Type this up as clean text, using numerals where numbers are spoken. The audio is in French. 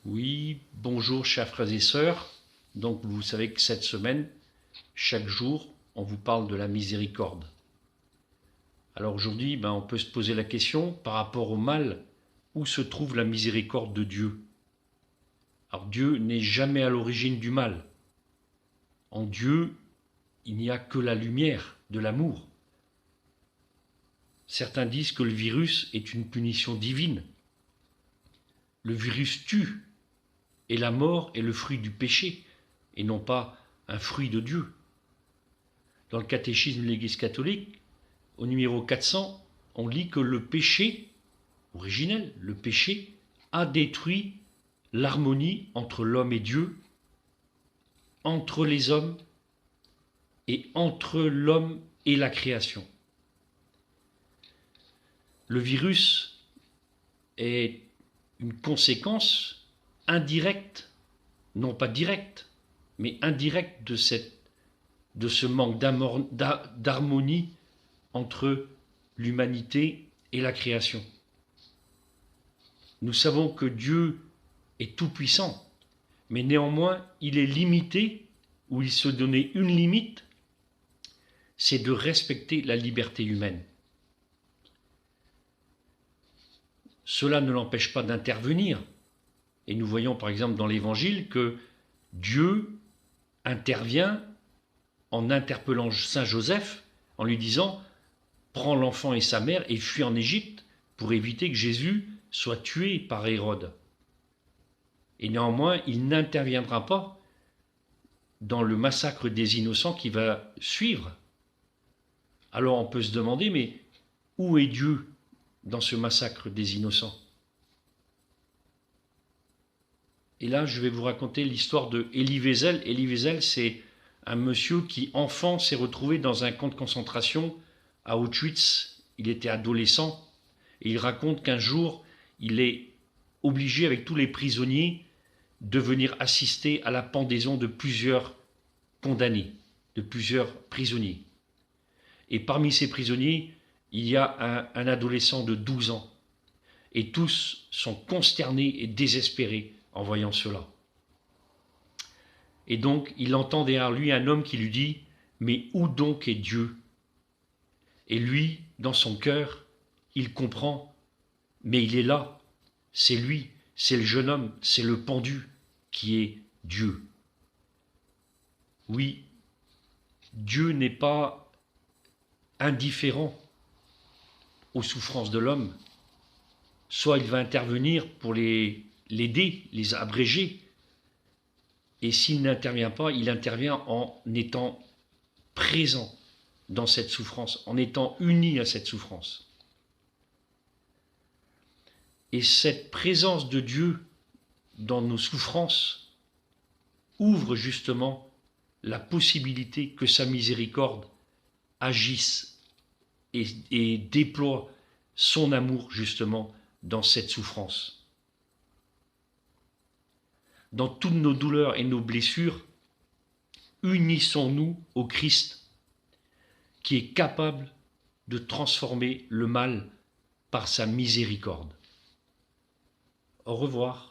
Oui, bonjour chers frères et sœurs. Donc vous savez que cette semaine, chaque jour, on vous parle de la miséricorde. Alors aujourd'hui, on peut se poser la question par rapport au mal, où se trouve la miséricorde de Dieu? Alors Dieu n'est jamais à l'origine du mal. En Dieu, il n'y a que la lumière de l'amour. Certains disent que le virus est une punition divine. Le virus tue, et la mort est le fruit du péché, et non pas un fruit de Dieu. Dans le catéchisme de l'Église catholique, au numéro 400, on lit que le péché originel, le péché, a détruit l'harmonie entre l'homme et Dieu, entre les hommes et entre l'homme et la création. Le virus est une conséquence indirecte, non pas directe, mais indirecte de ce manque d'harmonie entre l'humanité et la création. Nous savons que Dieu est tout-puissant, mais néanmoins il est limité, ou il se donnait une limite, c'est de respecter la liberté humaine. Cela ne l'empêche pas d'intervenir, et nous voyons par exemple dans l'Évangile que Dieu intervient en interpellant Saint Joseph, en lui disant « Prends l'enfant et sa mère et fuis en Égypte pour éviter que Jésus soit tué par Hérode ». Et néanmoins, il n'interviendra pas dans le massacre des innocents qui va suivre. Alors on peut se demander, mais où est Dieu dans ce massacre des innocents? Et là, je vais vous raconter l'histoire de Elie Wiesel. Elie Wiesel, c'est un monsieur qui, enfant, s'est retrouvé dans un camp de concentration à Auschwitz. Il était adolescent. Et il raconte qu'un jour, il est obligé, avec tous les prisonniers, de venir assister à la pendaison de plusieurs condamnés, de plusieurs prisonniers. Et parmi ces prisonniers, il y a un adolescent de 12 ans. Et tous sont consternés et désespérés en voyant cela. Et donc, il entend derrière lui un homme qui lui dit « Mais où donc est Dieu ?» Et lui, dans son cœur, il comprend « Mais il est là, c'est lui, c'est le jeune homme, c'est le pendu qui est Dieu. » Oui, Dieu n'est pas indifférent aux souffrances de l'homme. Soit il va intervenir pour l'aider, les abréger, et s'il n'intervient pas, il intervient en étant présent dans cette souffrance, en étant uni à cette souffrance. Et cette présence de Dieu dans nos souffrances ouvre justement la possibilité que sa miséricorde agisse et déploie son amour justement dans cette souffrance. Dans toutes nos douleurs et nos blessures, unissons-nous au Christ qui est capable de transformer le mal par sa miséricorde. Au revoir.